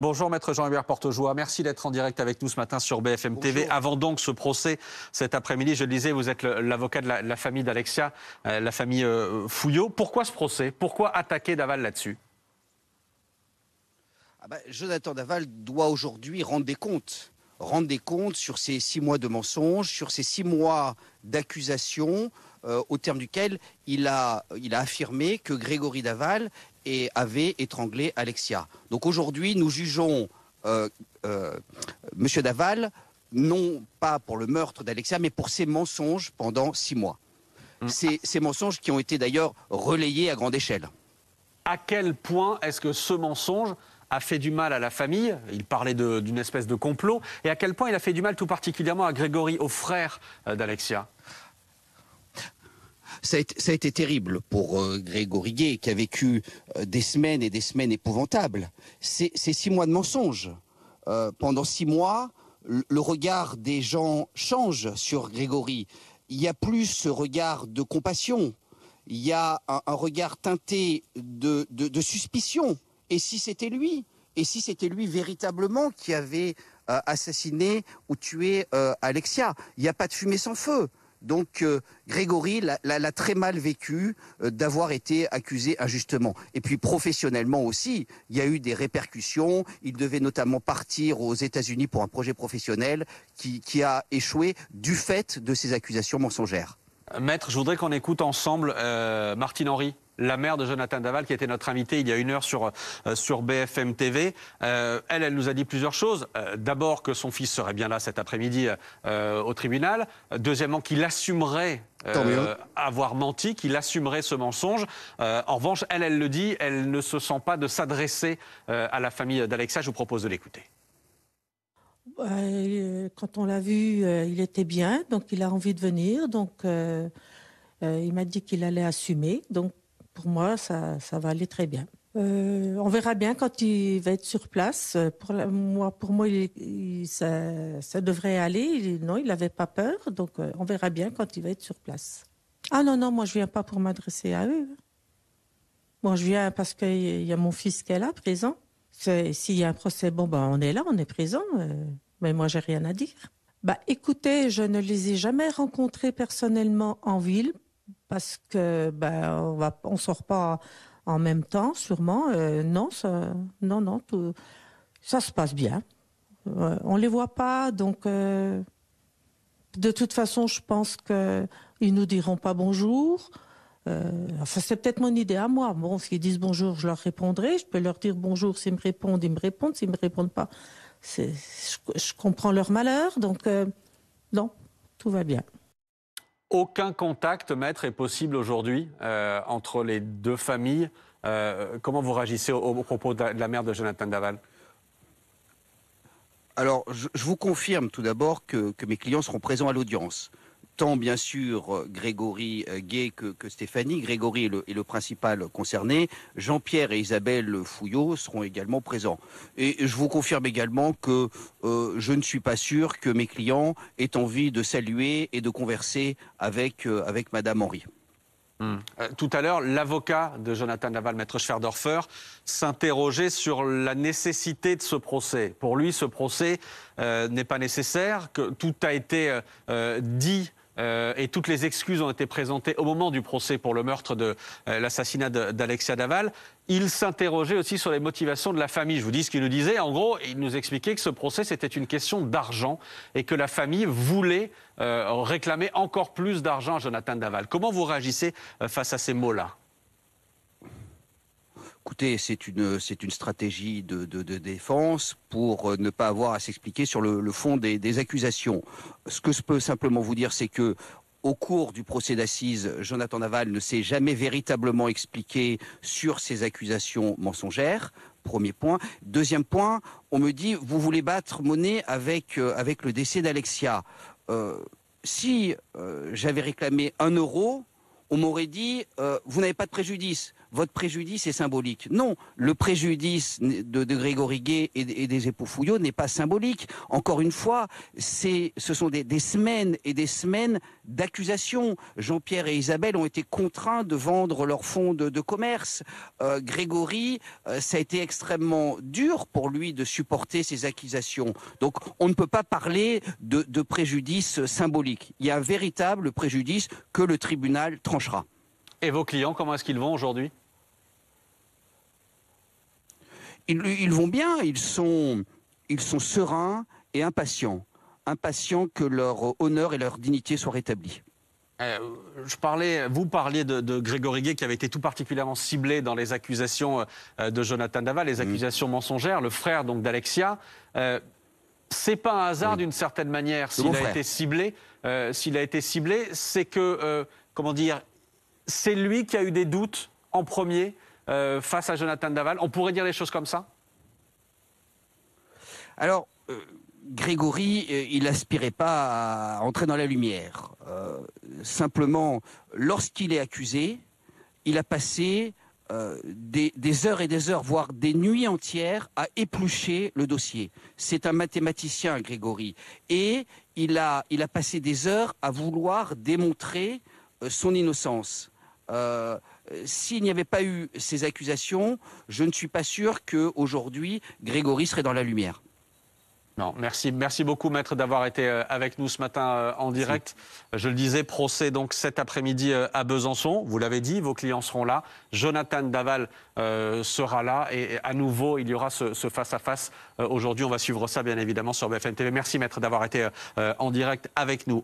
Bonjour Maître Jean-Hubert Portejoie, merci d'être en direct avec nous ce matin sur BFM TV. Bonjour. Avant donc ce procès cet après-midi, je le disais, vous êtes l'avocat de la famille d'Alexia, la famille Fouillot. Pourquoi ce procès? Pourquoi attaquer Daval là-dessus? Jonathan Daval doit aujourd'hui rendre des comptes. Rendre des comptes sur ces 6 mois de mensonges, sur ces 6 mois d'accusations, au terme duquel il a affirmé que Grégory Daval avait étranglé Alexia. Donc aujourd'hui, nous jugeons Monsieur Daval, non pas pour le meurtre d'Alexia, mais pour ses mensonges pendant 6 mois. Ces mensonges qui ont été d'ailleurs relayés à grande échelle. À quel point est-ce que ce mensonge a fait du mal à la famille? Il parlait d'une espèce de complot. Et à quel point il a fait du mal tout particulièrement à Grégory, au frère d'Alexia? Ça a été terrible pour Grégory Gay, qui a vécu des semaines et des semaines épouvantables. Ces 6 mois de mensonges. Pendant 6 mois, le regard des gens change sur Grégory. Il y a plus ce regard de compassion. Il y a un regard teinté de suspicion. Et si c'était lui? Et si c'était lui véritablement qui avait assassiné ou tué Alexia? Il n'y a pas de fumée sans feu. Donc Grégory l'a très mal vécu d'avoir été accusé injustement. Et puis professionnellement aussi, il y a eu des répercussions. Il devait notamment partir aux États-Unis pour un projet professionnel qui a échoué du fait de ces accusations mensongères. Maître, je voudrais qu'on écoute ensemble Martine Henry, la mère de Jonathan Daval, qui était notre invitée il y a 1 heure sur BFM TV. Elle nous a dit plusieurs choses. D'abord que son fils serait bien là cet après-midi au tribunal. Deuxièmement, qu'il assumerait avoir menti, qu'il assumerait ce mensonge. En revanche, elle le dit, elle ne se sent pas de s'adresser à la famille d'Alexia. Je vous propose de l'écouter. Quand on l'a vu, il était bien, donc il a envie de venir. Donc il m'a dit qu'il allait assumer. Donc pour moi, ça va aller très bien. On verra bien quand il va être sur place. Pour moi, ça devrait aller. Non, il n'avait pas peur. Donc on verra bien quand il va être sur place. Ah non, moi je viens pas pour m'adresser à eux. Moi je viens parce qu'il y a mon fils qui est là, présent. S'il y a un procès, on est là, on est présent. Mais moi, j'ai rien à dire. Écoutez, je ne les ai jamais rencontrés personnellement en ville parce que on sort pas en même temps, sûrement. Non, ça se passe bien. On les voit pas, donc de toute façon, je pense qu'ils nous diront pas bonjour. C'est peut-être mon idée à moi. Bon, s'ils disent bonjour, je leur répondrai. Je peux leur dire bonjour s'ils me répondent, ils me répondent. S'ils me répondent pas, je comprends leur malheur. Donc, non, tout va bien. Aucun contact, maître, est possible aujourd'hui entre les deux familles. Comment vous réagissez au propos de la mère de Jonathan Daval? Alors, je vous confirme tout d'abord que mes clients seront présents à l'audience. Tant bien sûr Grégory Gay que Stéphanie. Grégory est le principal concerné. Jean-Pierre et Isabelle Fouillot seront également présents. Et je vous confirme également que je ne suis pas sûr que mes clients aient envie de saluer et de converser avec Madame Henry. Tout à l'heure, l'avocat de Jonathan Daval, Maître Schwerdorfer, s'interrogeait sur la nécessité de ce procès. Pour lui, ce procès n'est pas nécessaire, que tout a été dit et toutes les excuses ont été présentées au moment du procès pour le meurtre de l'assassinat d'Alexia Daval. Il s'interrogeait aussi sur les motivations de la famille. Je vous dis ce qu'il nous disait. En gros, il nous expliquait que ce procès, c'était une question d'argent et que la famille voulait réclamer encore plus d'argent à Jonathan Daval. Comment vous réagissez face à ces mots-là? Écoutez, c'est une stratégie de défense pour ne pas avoir à s'expliquer sur le fond des accusations. Ce que je peux simplement vous dire, c'est que au cours du procès d'assises, Jonathan Daval ne s'est jamais véritablement expliqué sur ces accusations mensongères. Premier point. Deuxième point, on me dit, vous voulez battre monnaie avec le décès d'Alexia. Si j'avais réclamé 1 euro, on m'aurait dit, vous n'avez pas de préjudice. votre préjudice est symbolique. Non, le préjudice de Grégory Gay et des époux Fouillot n'est pas symbolique. Encore une fois, ce sont des semaines et des semaines d'accusations. Jean-Pierre et Isabelle ont été contraints de vendre leurs fonds de commerce. Grégory, ça a été extrêmement dur pour lui de supporter ces accusations. Donc on ne peut pas parler de préjudice symbolique. Il y a un véritable préjudice que le tribunal tranchera. Et vos clients, comment est-ce qu'ils vont aujourd'hui? Ils vont bien, ils sont sereins et impatients que leur honneur et leur dignité soient rétablis. Vous parliez de Grégory Gay qui avait été tout particulièrement ciblé dans les accusations de Jonathan Daval, les accusations mensongères, le frère donc d'Alexia. C'est pas un hasard d'une certaine manière s'il a été ciblé. C'est que, comment dire, c'est lui qui a eu des doutes en premier face à Jonathan Daval. On pourrait dire les choses comme ça? Alors, Grégory, il n'aspirait pas à entrer dans la lumière. Simplement, lorsqu'il est accusé, il a passé des heures et des heures, voire des nuits entières à éplucher le dossier. C'est un mathématicien, Grégory. Et il a passé des heures à vouloir démontrer son innocence. S'il n'y avait pas eu ces accusations, je ne suis pas sûr qu'aujourd'hui, Grégory serait dans la lumière. Non, merci beaucoup, maître, d'avoir été avec nous ce matin en direct. Je le disais, procès donc cet après-midi à Besançon. Vous l'avez dit, vos clients seront là. Jonathan Daval sera là et à nouveau, il y aura ce face-à-face. Aujourd'hui, on va suivre ça bien évidemment sur BFM TV. Merci, maître, d'avoir été en direct avec nous.